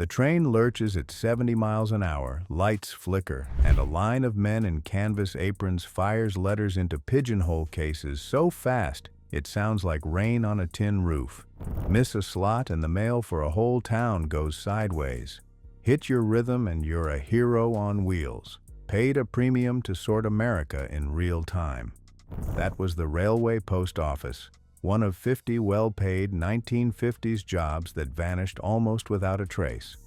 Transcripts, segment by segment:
The train lurches at 70 miles an hour, lights flicker, and a line of men in canvas aprons fires letters into pigeonhole cases so fast it sounds like rain on a tin roof. Miss a slot and the mail for a whole town goes sideways. Hit your rhythm and you're a hero on wheels. Paid a premium to sort America in real time. That was the railway post office, one of 50 well-paid 1950s jobs that vanished almost without a trace.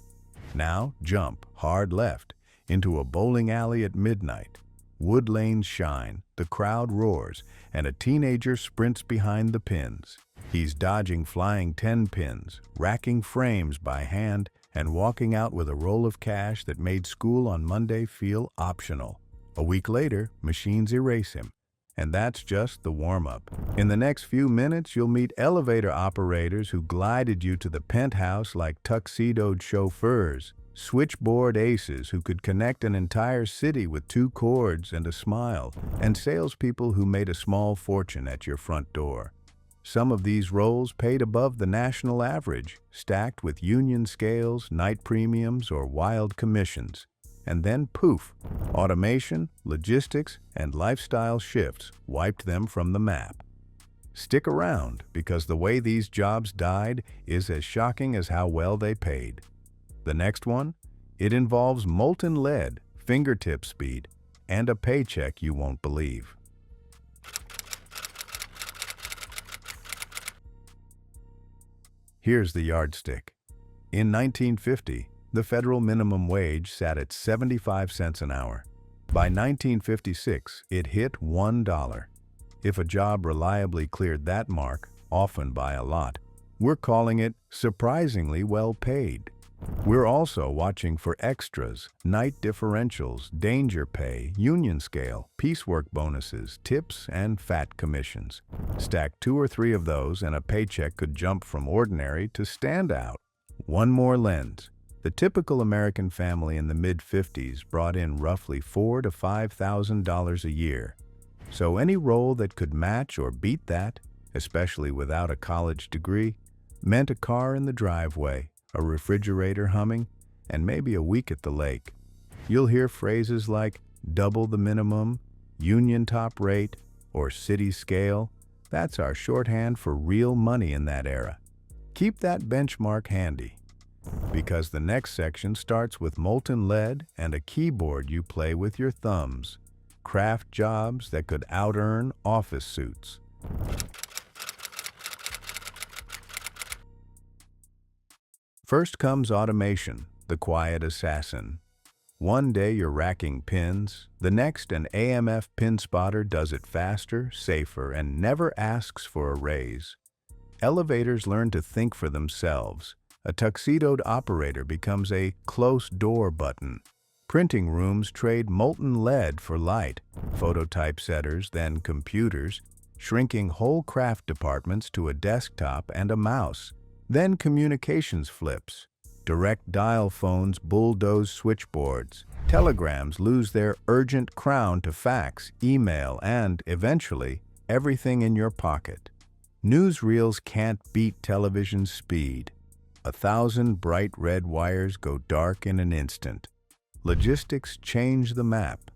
Now jump, hard left, into a bowling alley at midnight. Wood lanes shine, the crowd roars, and a teenager sprints behind the pins. He's dodging flying 10 pins, racking frames by hand, and walking out with a roll of cash that made school on Monday feel optional. A week later, machines erase him. And that's just the warm-up. In the next few minutes, you'll meet elevator operators who glided you to the penthouse like tuxedoed chauffeurs, switchboard aces who could connect an entire city with 2 chords and a smile, and salespeople who made a small fortune at your front door. Some of these roles paid above the national average, stacked with union scales, night premiums, or wild commissions. And then poof, automation, logistics, and lifestyle shifts wiped them from the map. Stick around, because the way these jobs died is as shocking as how well they paid. The next one? It involves molten lead, fingertip speed, and a paycheck you won't believe. Here's the yardstick. In 1950, the federal minimum wage sat at 75 cents an hour. By 1956, it hit $1. If a job reliably cleared that mark, often by a lot, we're calling it surprisingly well paid. We're also watching for extras, night differentials, danger pay, union scale, piecework bonuses, tips, and fat commissions. Stack 2 or 3 of those and a paycheck could jump from ordinary to standout. One more lens. The typical American family in the mid-50s brought in roughly $4,000 to $5,000 a year. So any role that could match or beat that, especially without a college degree, meant a car in the driveway, a refrigerator humming, and maybe a week at the lake. You'll hear phrases like double the minimum, union top rate, or city scale. That's our shorthand for real money in that era. Keep that benchmark handy, because the next section starts with molten lead and a keyboard you play with your thumbs. Craft jobs that could out-earn office suits. First comes automation, the quiet assassin. One day you're racking pins, the next an AMF pin spotter does it faster, safer, and never asks for a raise. Elevators learn to think for themselves. A tuxedoed operator becomes a close door button. Printing rooms trade molten lead for light, phototypesetters, then computers, shrinking whole craft departments to a desktop and a mouse. Then communications flips. Direct dial phones bulldoze switchboards. Telegrams lose their urgent crown to fax, email, and, eventually, everything in your pocket. Newsreels can't beat television's speed. 1,000 bright red wires go dark in an instant. Logistics change the map.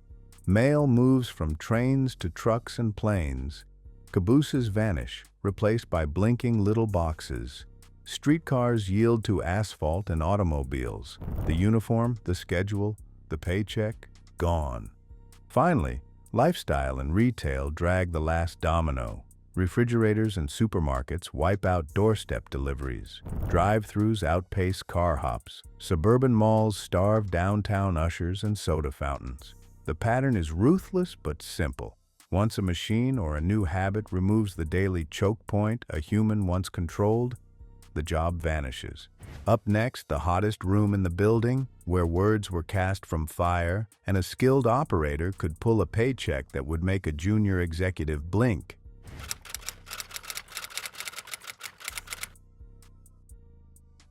Mail moves from trains to trucks and planes. Cabooses vanish, replaced by blinking little boxes. Streetcars yield to asphalt and automobiles. The uniform, the schedule, the paycheck, gone. Finally, lifestyle and retail drag the last domino. Refrigerators and supermarkets wipe out doorstep deliveries. Drive-thrus outpace car hops. Suburban malls starve downtown ushers and soda fountains. The pattern is ruthless but simple. Once a machine or a new habit removes the daily choke point a human once controlled, the job vanishes. Up next, the hottest room in the building, where words were cast from fire, and a skilled operator could pull a paycheck that would make a junior executive blink.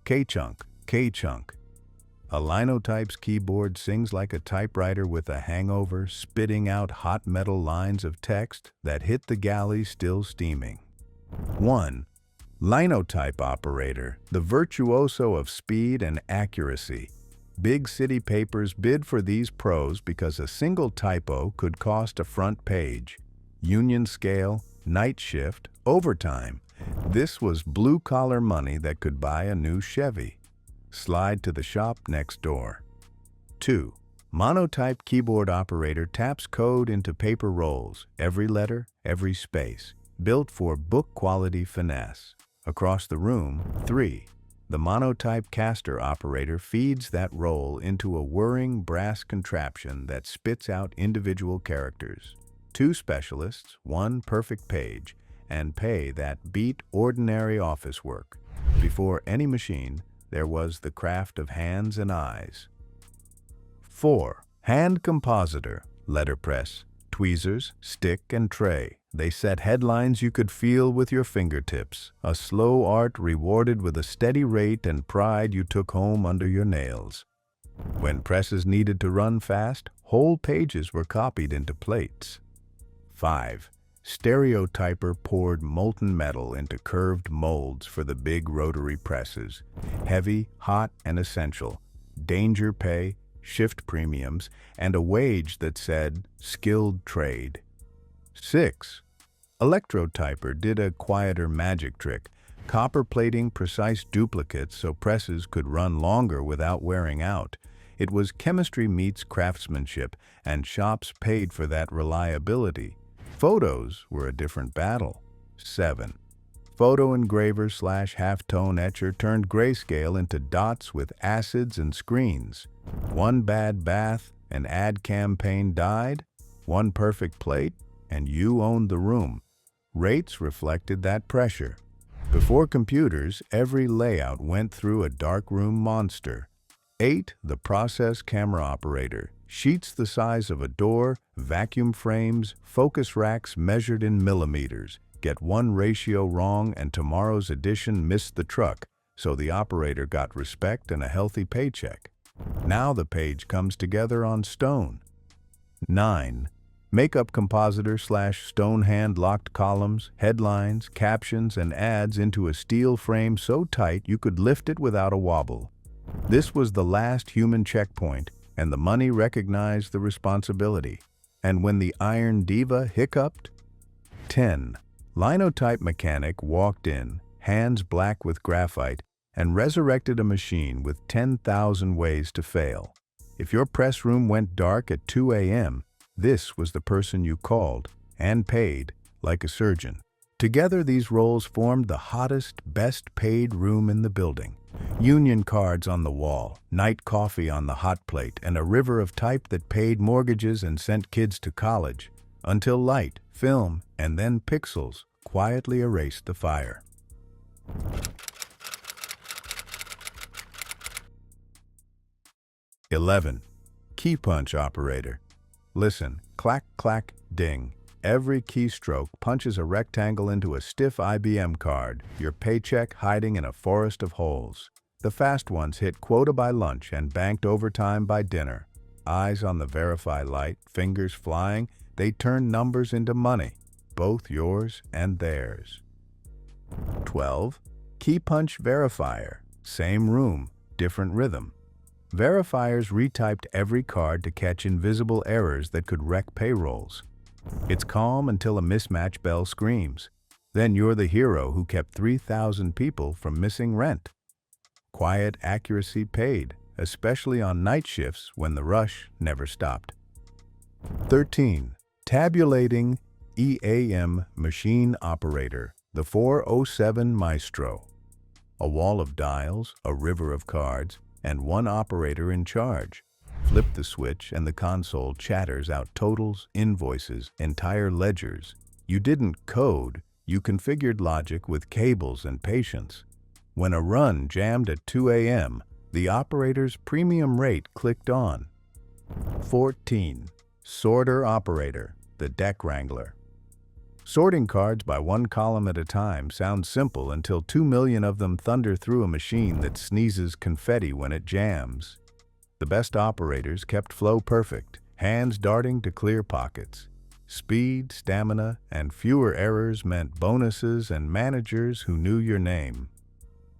K-Chunk, K-Chunk. A linotype's keyboard sings like a typewriter with a hangover, spitting out hot metal lines of text that hit the galley still steaming. 1. Linotype operator, the virtuoso of speed and accuracy. Big city papers bid for these pros because a single typo could cost a front page. Union scale, night shift, overtime. This was blue-collar money that could buy a new Chevy. Slide to the shop next door. 2. Monotype keyboard operator taps code into paper rolls, every letter, every space, built for book-quality finesse. Across the room. 3. The monotype caster operator feeds that roll into a whirring brass contraption that spits out individual characters. 2 specialists, 1 perfect page, and pay that beat ordinary office work. Before any machine, there was the craft of hands and eyes. 4. Hand compositor, letterpress, tweezers, stick, and tray. They set headlines you could feel with your fingertips, a slow art rewarded with a steady rate and pride you took home under your nails. When presses needed to run fast, whole pages were copied into plates. 5. Stereotyper poured molten metal into curved molds for the big rotary presses. Heavy, hot, and essential. Danger pay, shift premiums, and a wage that said, skilled trade. 6. Electrotyper did a quieter magic trick, copper plating precise duplicates so presses could run longer without wearing out. It was chemistry meets craftsmanship, and shops paid for that reliability. Photos were a different battle. 7. Photo engraver / halftone etcher turned grayscale into dots with acids and screens. 1 bad bath, an ad campaign died. 1 perfect plate, and you owned the room. Rates reflected that pressure. Before computers, every layout went through a darkroom monster. 8. The process camera operator. Sheets the size of a door, vacuum frames, focus racks measured in millimeters. Get 1 ratio wrong and tomorrow's edition missed the truck, so the operator got respect and a healthy paycheck. Now the page comes together on stone. 9. Makeup compositor / stone hand locked columns, headlines, captions, and ads into a steel frame so tight you could lift it without a wobble. This was the last human checkpoint, and the money recognized the responsibility. And when the Iron Diva hiccuped? 10. Linotype mechanic walked in, hands black with graphite, and resurrected a machine with 10,000 ways to fail. If your press room went dark at 2 a.m., this was the person you called, and paid, like a surgeon. Together, these roles formed the hottest, best-paid room in the building. Union cards on the wall, night coffee on the hot plate, and a river of type that paid mortgages and sent kids to college, until light, film, and then pixels quietly erased the fire. 11. Key punch operator. Listen, clack, clack, ding. Every keystroke punches a rectangle into a stiff IBM card, your paycheck hiding in a forest of holes. The fast ones hit quota by lunch and banked overtime by dinner. Eyes on the verify light, fingers flying, they turn numbers into money, both yours and theirs. 12. Key punch verifier. Same room, different rhythm. Verifiers retyped every card to catch invisible errors that could wreck payrolls. It's calm until a mismatch bell screams. Then you're the hero who kept 3,000 people from missing rent. Quiet accuracy paid, especially on night shifts when the rush never stopped. 13. Tabulating EAM machine operator, the 407 maestro. A wall of dials, a river of cards, and 1 operator in charge. Flip the switch and the console chatters out totals, invoices, entire ledgers. You didn't code, you configured logic with cables and patience. When a run jammed at 2 a.m., the operator's premium rate clicked on. 14. Sorter operator, the deck wrangler. Sorting cards by 1 column at a time sounds simple until 2 million of them thunder through a machine that sneezes confetti when it jams. The best operators kept flow perfect, hands darting to clear pockets. Speed, stamina, and fewer errors meant bonuses and managers who knew your name.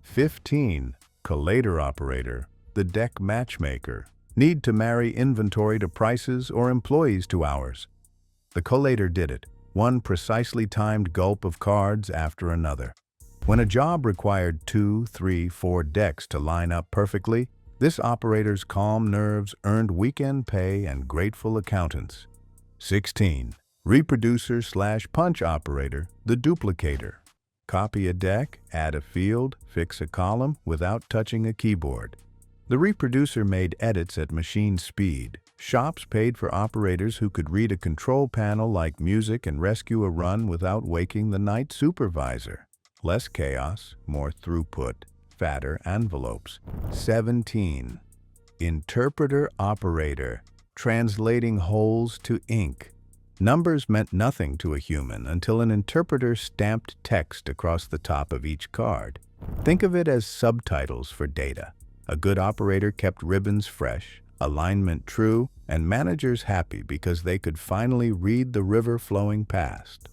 15. Collator operator, the deck matchmaker. Need to marry inventory to prices or employees to hours. The collator did it, one precisely timed gulp of cards after another. When a job required 2, 3, 4 decks to line up perfectly, this operator's calm nerves earned weekend pay and grateful accountants. 16. Reproducer/punch operator, the duplicator. Copy a deck, add a field, fix a column without touching a keyboard. The reproducer made edits at machine speed. Shops paid for operators who could read a control panel like music and rescue a run without waking the night supervisor. Less chaos, more throughput, fatter envelopes. 17. Interpreter operator, translating holes to ink. Numbers meant nothing to a human until an interpreter stamped text across the top of each card. Think of it as subtitles for data. A good operator kept ribbons fresh, alignment true, and managers happy because they could finally read the river flowing past.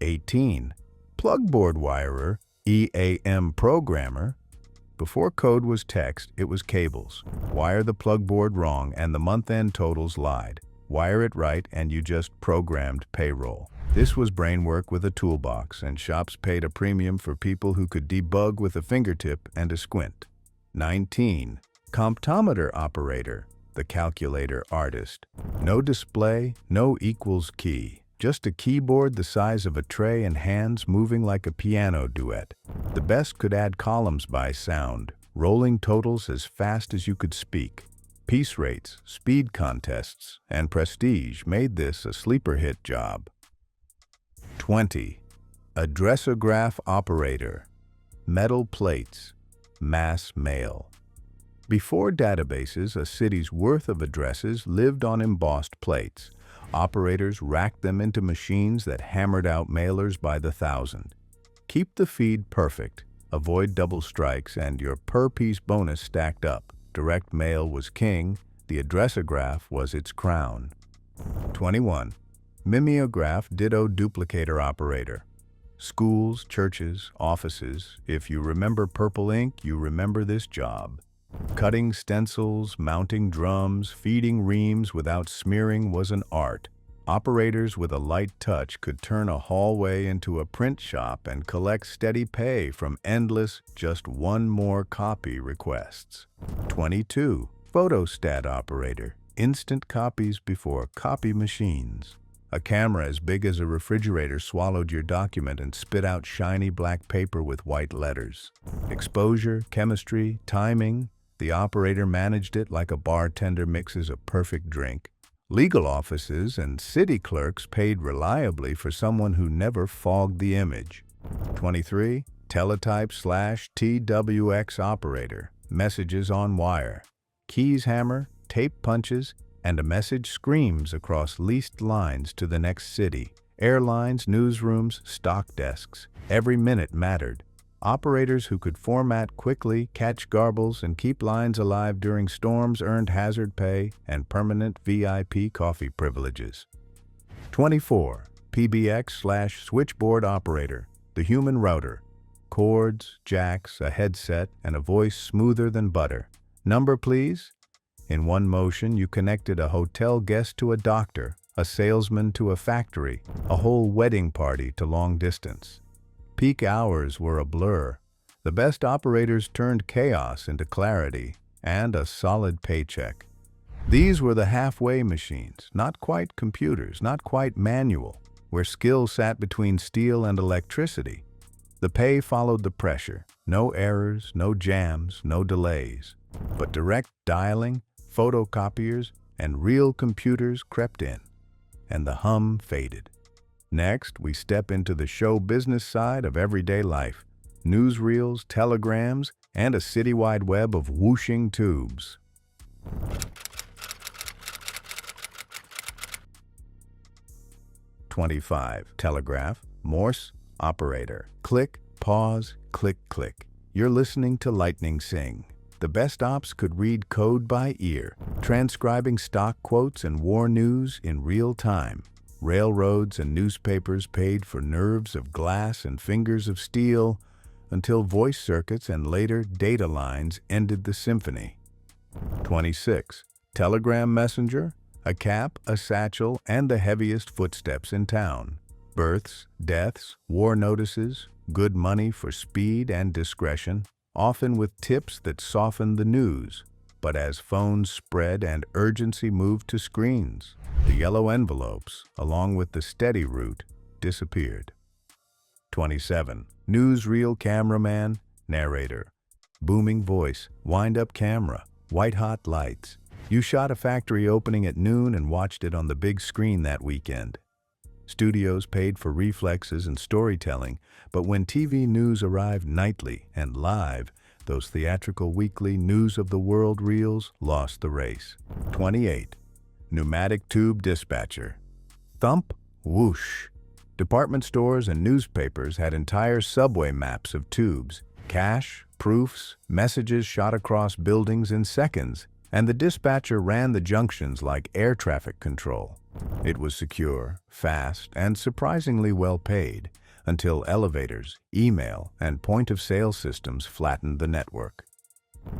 18. Plugboard wirer, EAM programmer. Before code was text, it was cables. Wire the plugboard wrong and the month-end totals lied. Wire it right and you just programmed payroll. This was brain work with a toolbox, and shops paid a premium for people who could debug with a fingertip and a squint. 19. Comptometer operator, the calculator artist. No display, no equals key. Just a keyboard the size of a tray and hands moving like a piano duet. The best could add columns by sound, rolling totals as fast as you could speak. Piece rates, speed contests, and prestige made this a sleeper hit job. 20. Addressograph operator, metal plates, mass mail. Before databases, a city's worth of addresses lived on embossed plates. Operators racked them into machines that hammered out mailers by the thousand. Keep the feed perfect, avoid double strikes, and your per-piece bonus stacked up. Direct mail was king, the addressograph was its crown. 21. Mimeograph ditto duplicator operator. Schools, churches, offices. If you remember purple ink, you remember this job. Cutting stencils, mounting drums, feeding reams without smearing was an art. Operators with a light touch could turn a hallway into a print shop and collect steady pay from endless just one more copy requests. 22. Photostat operator, instant copies before copy machines. A camera as big as a refrigerator swallowed your document and spit out shiny black paper with white letters. Exposure, chemistry, timing. The operator managed it like a bartender mixes a perfect drink. Legal offices and city clerks paid reliably for someone who never fogged the image. 23. Teletype/TWX operator, messages on wire. Keys hammer, tape punches, and a message screams across leased lines to the next city. Airlines, newsrooms, stock desks. Every minute mattered. Operators who could format quickly, catch garbles, and keep lines alive during storms earned hazard pay and permanent VIP coffee privileges. 24. PBX/switchboard operator, the human router. Cords, jacks, a headset, and a voice smoother than butter. Number, please? In one motion, you connected a hotel guest to a doctor, a salesman to a factory, a whole wedding party to long distance. Peak hours were a blur. The best operators turned chaos into clarity and a solid paycheck. These were the halfway machines, not quite computers, not quite manual, where skill sat between steel and electricity. The pay followed the pressure. No errors, no jams, no delays. But direct dialing, photocopiers, and real computers crept in, and the hum faded. Next, we step into the show business side of everyday life. Newsreels, telegrams, and a citywide web of whooshing tubes. 25. Telegraph, Morse, operator. Click, pause, click, click. You're listening to lightning sing. The best ops could read code by ear, transcribing stock quotes and war news in real time. Railroads and newspapers paid for nerves of glass and fingers of steel until voice circuits and later data lines ended the symphony. 26. Telegram messenger, a cap, a satchel, and the heaviest footsteps in town. Births, deaths, war notices, good money for speed and discretion, often with tips that softened the news. But as phones spread and urgency moved to screens, the yellow envelopes, along with the steady route, disappeared. 27. Newsreel cameraman, narrator. Booming voice, wind-up camera, white-hot lights. You shot a factory opening at noon and watched it on the big screen that weekend. Studios paid for reflexes and storytelling, but when TV news arrived nightly and live, those theatrical weekly news of the world reels lost the race. 28. Pneumatic tube dispatcher. Thump, whoosh. Department stores and newspapers had entire subway maps of tubes, cash, proofs, messages shot across buildings in seconds, and the dispatcher ran the junctions like air traffic control. It was secure, fast, and surprisingly well paid, until elevators, email, and point-of-sale systems flattened the network.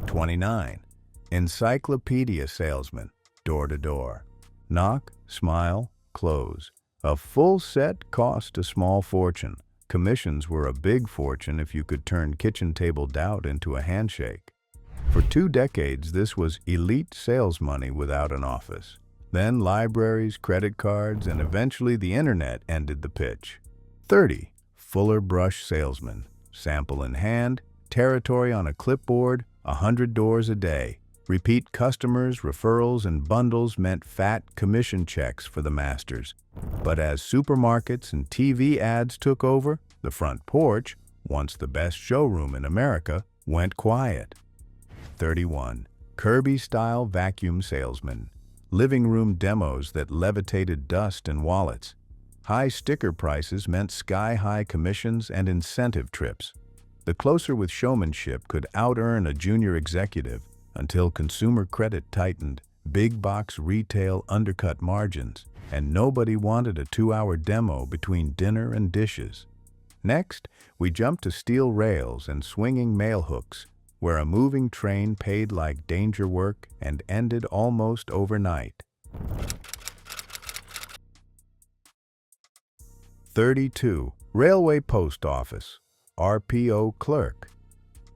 29. Encyclopedia salesman, door-to-door. Knock, smile, close. A full set cost a small fortune. Commissions were a big fortune if you could turn kitchen table doubt into a handshake. For 2 decades, this was elite sales money without an office. Then libraries, credit cards, and eventually the internet ended the pitch. 30. Fuller brush salesman. Sample in hand, territory on a clipboard, 100 doors a day. Repeat customers, referrals, and bundles meant fat commission checks for the masters. But as supermarkets and TV ads took over, the front porch, once the best showroom in America, went quiet. 31. Kirby-style vacuum salesman. Living room demos that levitated dust and wallets. High sticker prices meant sky-high commissions and incentive trips. The closer with showmanship could out-earn a junior executive until consumer credit tightened, big-box retail undercut margins, and nobody wanted a 2-hour demo between dinner and dishes. Next, we jumped to steel rails and swinging mail hooks, where a moving train paid like danger work and ended almost overnight. 32. Railway Post Office, RPO clerk.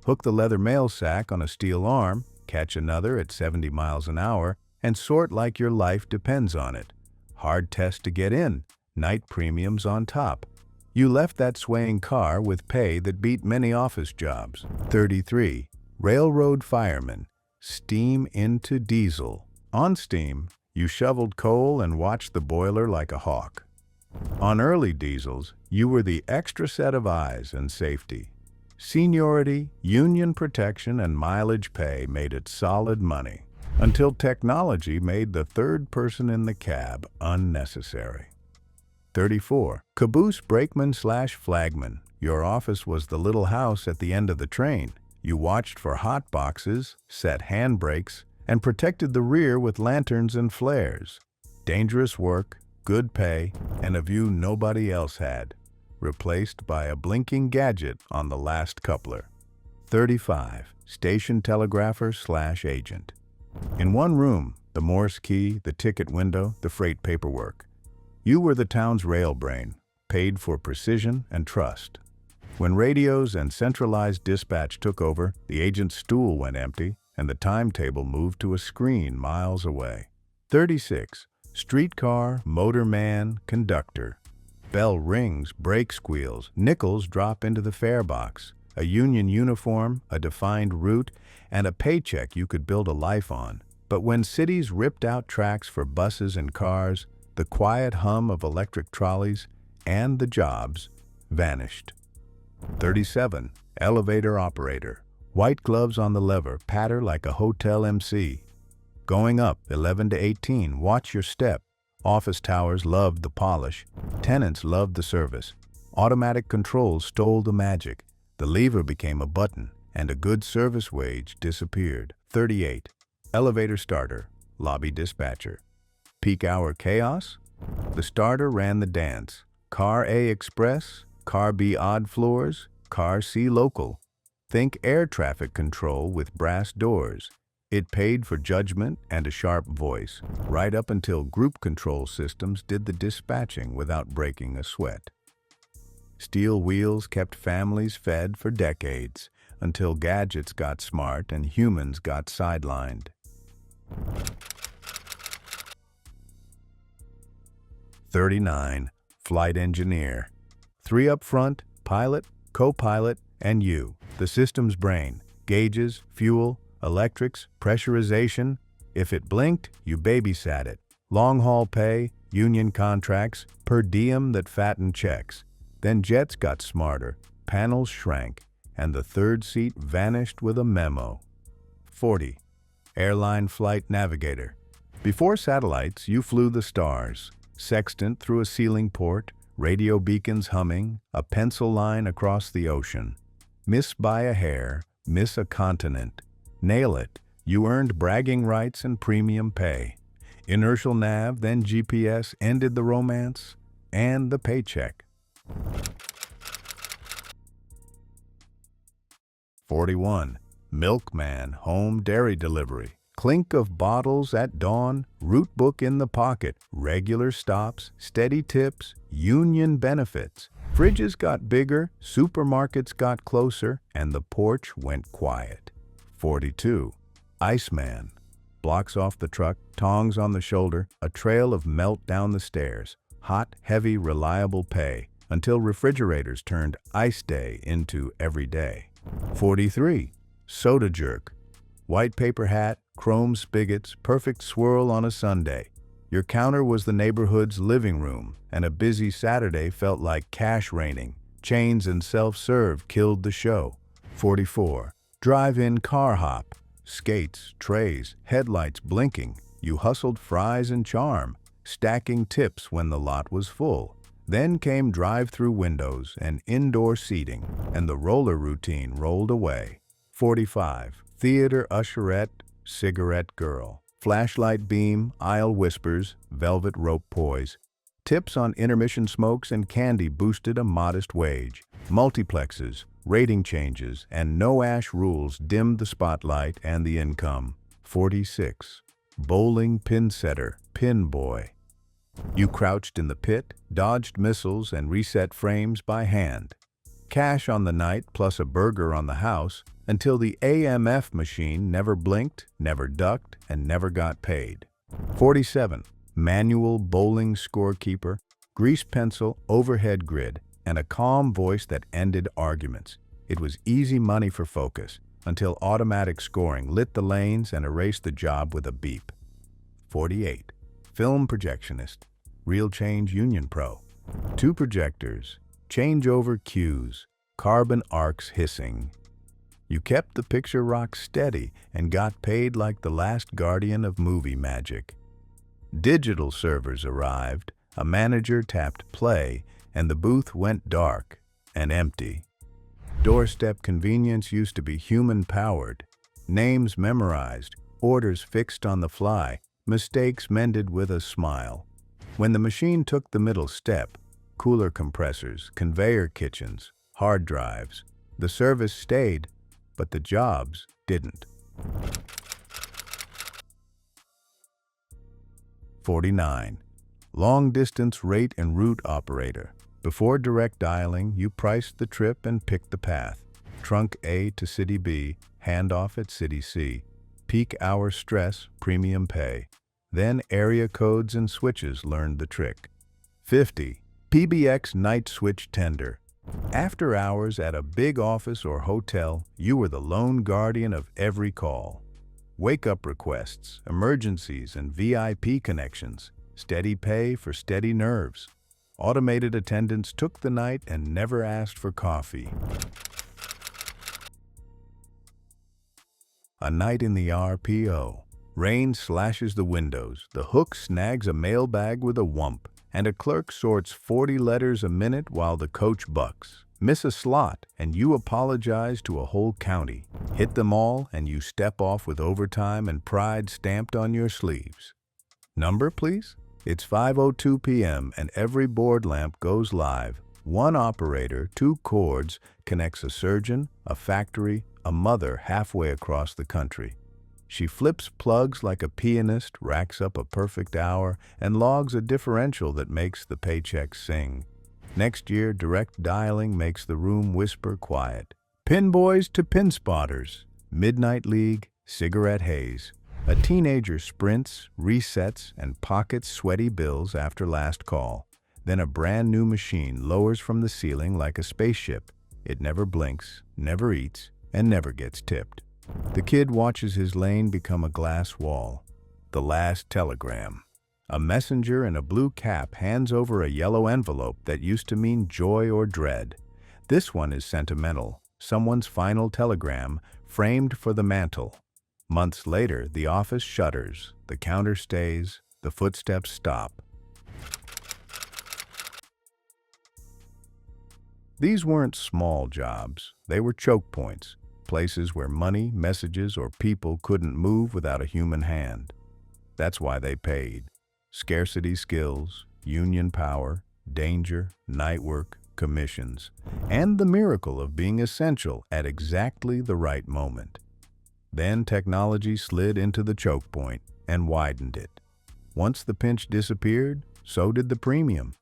Hook the leather mail sack on a steel arm, catch another at 70 miles an hour, and sort like your life depends on it. Hard test to get in, night premiums on top. You left that swaying car with pay that beat many office jobs. 33. Railroad fireman, steam into diesel. On steam, you shoveled coal and watched the boiler like a hawk. On early diesels, you were the extra set of eyes and safety. Seniority, union protection, and mileage pay made it solid money, until technology made the third person in the cab unnecessary. 34. Caboose brakeman/flagman. Your office was the little house at the end of the train. You watched for hot boxes, set handbrakes, and protected the rear with lanterns and flares. Dangerous work, good pay, and a view nobody else had, replaced by a blinking gadget on the last coupler. 35. Station telegrapher/agent. In one room, the Morse key, the ticket window, the freight paperwork. You were the town's rail brain, paid for precision and trust. When radios and centralized dispatch took over, the agent's stool went empty, and the timetable moved to a screen miles away. 36. Streetcar, motorman, conductor. Bell rings, brake squeals, nickels drop into the fare box. A union uniform, a defined route, and a paycheck you could build a life on. But when cities ripped out tracks for buses and cars, the quiet hum of electric trolleys and the jobs vanished. 37. Elevator operator. White gloves on the lever, patter like a hotel MC. Going up 11 to 18, watch your step. Office towers loved the polish. Tenants loved the service. Automatic controls stole the magic. The lever became a button, and a good service wage disappeared. 38. Elevator starter, lobby dispatcher. Peak hour chaos? The starter ran the dance. Car A express, car B odd floors, car C local. Think air traffic control with brass doors. It paid for judgment and a sharp voice, right up until group control systems did the dispatching without breaking a sweat. Steel wheels kept families fed for decades, until gadgets got smart and humans got sidelined. 39. Flight engineer. 3 up front, pilot, co-pilot, and you, the system's brain. Gauges, fuel, electrics, pressurization. If it blinked, you babysat it. Long-haul pay, union contracts, per diem that fattened checks. Then jets got smarter, panels shrank, and the third seat vanished with a memo. 40. Airline flight navigator. Before satellites, you flew the stars. Sextant through a ceiling port, radio beacons humming, a pencil line across the ocean. Miss by a hair, miss a continent. Nail it, you earned bragging rights and premium pay. Inertial nav, then GPS ended the romance and the paycheck. 41. Milkman home dairy delivery. Clink of bottles at dawn, route book in the pocket, regular stops, steady tips, union benefits. Fridges got bigger, supermarkets got closer, and the porch went quiet. 42. Iceman. Blocks off the truck, tongs on the shoulder, a trail of melt down the stairs. Hot, heavy, reliable pay, until refrigerators turned ice day into every day. 43. Soda jerk. White paper hat, chrome spigots, perfect swirl on a Sunday. Your counter was the neighborhood's living room, and a busy Saturday felt like cash raining. Chains and self-serve killed the show. 44. Drive-in car hop. Skates, trays, headlights blinking. You hustled fries and charm, stacking tips when the lot was full. Then came drive-through windows and indoor seating, and the roller routine rolled away. 45. Theater usherette, cigarette girl. Flashlight beam, aisle whispers, velvet rope poise. Tips on intermission smokes and candy boosted a modest wage. Multiplexes, rating changes, and no-ash rules dimmed the spotlight and the income. 46. Bowling pin setter, pin boy. You crouched in the pit, dodged missiles, and reset frames by hand. Cash on the night plus a burger on the house, until the AMF machine never blinked, never ducked, and never got paid. 47. Manual bowling scorekeeper, grease pencil, overhead grid, and a calm voice that ended arguments. It was easy money for focus, until automatic scoring lit the lanes and erased the job with a beep. 48. Film projectionist, real change union pro. 2 projectors, changeover cues, carbon arcs hissing. You kept the picture rock steady and got paid like the last guardian of movie magic. Digital servers arrived, a manager tapped play, and the booth went dark and empty. Doorstep convenience used to be human-powered. Names memorized, orders fixed on the fly, mistakes mended with a smile. When the machine took the middle step, cooler compressors, conveyor kitchens, hard drives, the service stayed, but the jobs didn't. 49. Long-distance rate and route operator. Before direct dialing, you priced the trip and picked the path. Trunk A to City B, handoff at City C. Peak hour stress, premium pay. Then area codes and switches learned the trick. 50. PBX night switch tender. After hours at a big office or hotel, you were the lone guardian of every call. Wake-up requests, emergencies, and VIP connections. Steady pay for steady nerves. Automated attendants took the night and never asked for coffee. A night in the RPO. Rain slashes the windows, the hook snags a mailbag with a whump, and a clerk sorts 40 letters a minute while the coach bucks. Miss a slot, and you apologize to a whole county. Hit them all, and you step off with overtime and pride stamped on your sleeves. Number, please? It's 5:02 p.m. and every board lamp goes live. One operator, two cords, connects a surgeon, a factory, a mother halfway across the country. She flips plugs like a pianist, racks up a perfect hour, and logs a differential that makes the paycheck sing. Next year, direct dialing makes the room whisper quiet. Pin boys to pin spotters. Midnight League, cigarette haze. A teenager sprints, resets, and pockets sweaty bills after last call. Then a brand new machine lowers from the ceiling like a spaceship. It never blinks, never eats, and never gets tipped. The kid watches his lane become a glass wall. The last telegram. A messenger in a blue cap hands over a yellow envelope that used to mean joy or dread. This one is sentimental, someone's final telegram, framed for the mantel. Months later, the office shutters, the counter stays, the footsteps stop. These weren't small jobs, they were choke points, places where money, messages, or people couldn't move without a human hand. That's why they paid. Scarcity skills, union power, danger, night work, commissions, and the miracle of being essential at exactly the right moment. Then technology slid into the choke point and widened it. Once the pinch disappeared, so did the premium.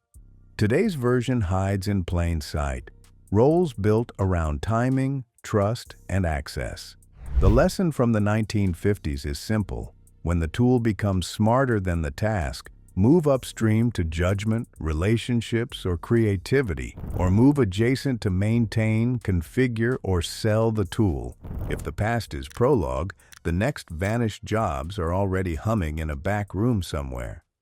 Today's version hides in plain sight. Roles built around timing, trust, and access. The lesson from the 1950s is simple. When the tool becomes smarter than the task, move upstream to judgment, relationships, or creativity, or move adjacent to maintain, configure, or sell the tool. If the past is prologue, the next vanished jobs are already humming in a back room somewhere.